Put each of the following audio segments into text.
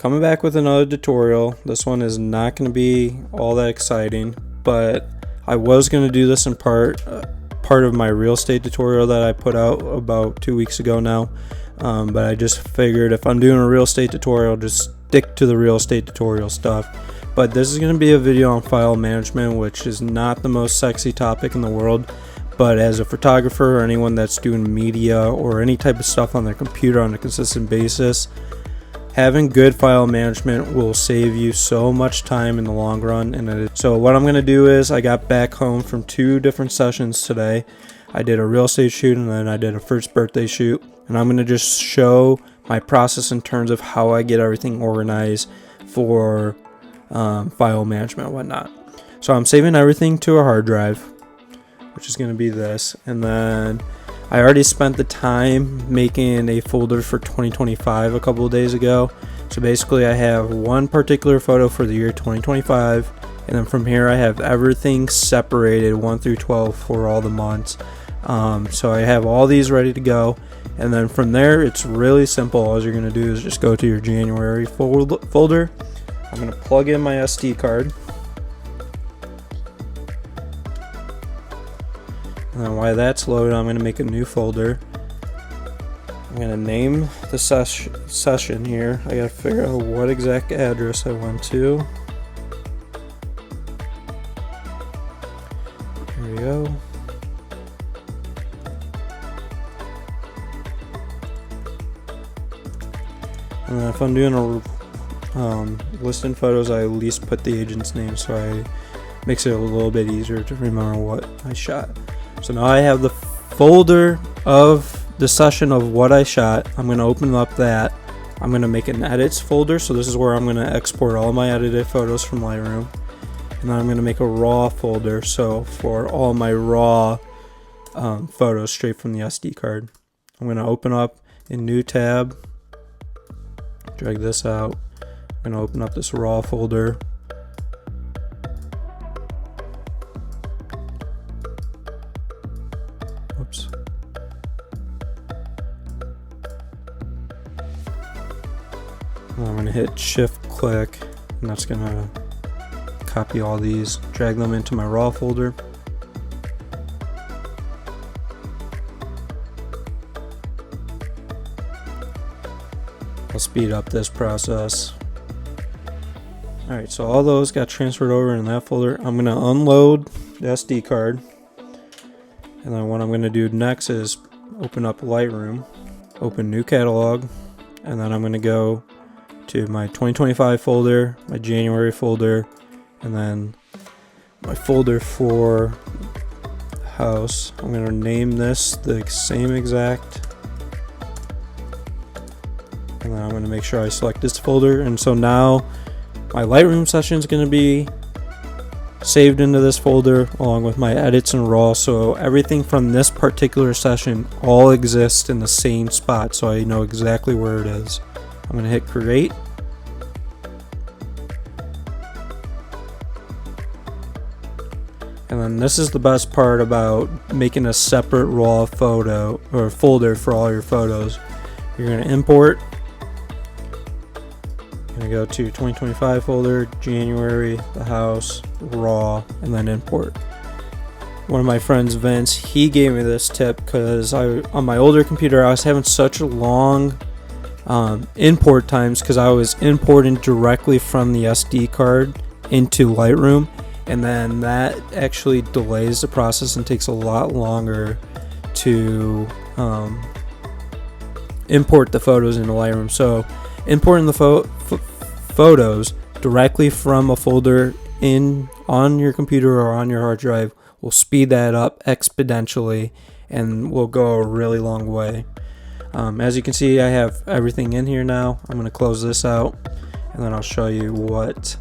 coming back with another tutorial. This one is not going to be all that exciting, but I was going to do this in part of my real estate tutorial that I put out about 2 weeks ago now. But I just figured if I'm doing a real estate tutorial, just stick to the real estate tutorial stuff. But this is going to be a video on file management, which is not the most sexy topic in the world. But as a photographer or anyone that's doing media or any type of stuff on their computer on a consistent basis, having good file management will save you so much time in the long run. So what I'm going to do is, I got back home from 2 different sessions today. I did a real estate shoot and then I did a first birthday shoot. And I'm going to just show my process in terms of how I get everything organized for file management and whatnot. So I'm saving everything to a hard drive, which is going to be this. And then I already spent the time making a folder for 2025 a couple of days ago. So basically I have one particular photo for the year 2025. And then from here I have everything separated 1 through 12 for all the months. So I have all these ready to go. And then from there, it's really simple. All you're going to do is just go to your January folder. I'm going to plug in my SD card. And then while that's loaded, I'm going to make a new folder. I'm going to name the session here. I got to figure out what exact address I went to. Here we go. And then if I'm doing a listing photos, I at least put the agent's name, so I makes it a little bit easier to remember what I shot. So now I have the folder of the session of what I shot. I'm going to open up that. I'm going to make an edits folder, so this is where I'm going to export all my edited photos from Lightroom. And then I'm going to make a raw folder, so for all my raw photos straight from the SD card. I'm going to open up a new tab. Drag this out. I'm going to open up this raw folder. Oops. And I'm going to hit shift click, and that's going to copy all these, drag them into my raw folder. I'll speed up this process. Alright, so all those got transferred over in that folder. I'm going to unload the SD card. And then what I'm going to do next is open up Lightroom, open new catalog, and then I'm going to go to my 2025 folder, my January folder, and then my folder for house. I'm going to name this the same exact. And then I'm going to make sure I select this folder. And so now my Lightroom session is going to be saved into this folder along with my edits and raw. So everything from this particular session all exists in the same spot, so I know exactly where it is. I'm going to hit create. And then this is the best part about making a separate raw photo or folder for all your photos. You're going to import. I'm going to go to 2025 folder, January, the house, raw, and then import. One of my friends, Vince, he gave me this tip because on my older computer I was having such long import times because I was importing directly from the SD card into Lightroom, and then that actually delays the process and takes a lot longer to import the photos into Lightroom. So importing the photos directly from a folder on your computer or on your hard drive will speed that up exponentially and will go a really long way. As you can see, I have everything in here now. I'm going to close this out and then I'll show you what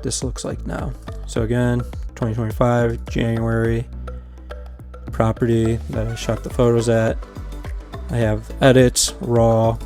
this looks like now. So again, 2025 January, property that I shot the photos at. I have edits, raw,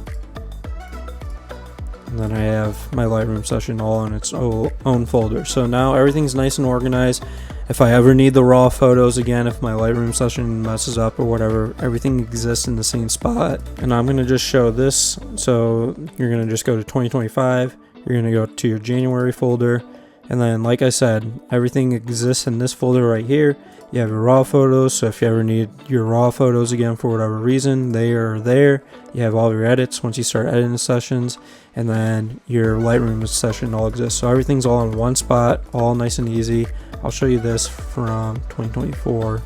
and then I have my Lightroom session all in its own folder. So now everything's nice and organized. if I ever need the raw photos again, if my Lightroom session messes up or whatever, everything exists in the same spot. And I'm going to just show this. So you're going to just go to 2025, you're going to go to your January folder, and then like I said, everything exists in this folder right here. You have your raw photos, so if you ever need your raw photos again for whatever reason, they are there. You have all your edits once you start editing sessions, and then your Lightroom session all exists. So everything's all in one spot, all nice and easy. I'll show you this from 2024.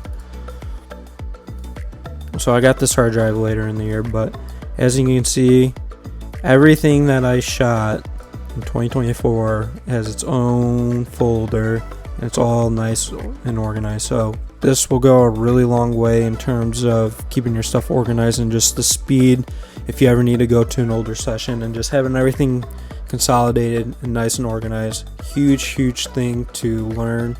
So I got this hard drive later in the year, but as you can see, everything that I shot in 2024 has its own folder. It's all nice and organized, so this will go a really long way in terms of keeping your stuff organized and just the speed if you ever need to go to an older session, and just having everything consolidated and nice and organized. Huge thing to learn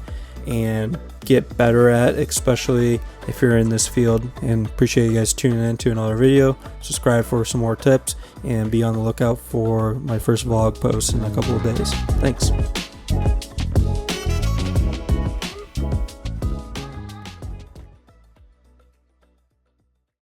and get better at, especially if you're in this field. And appreciate you guys tuning in to another video. Subscribe for some more tips and be on the lookout for my first vlog post in a couple of days. Thanks.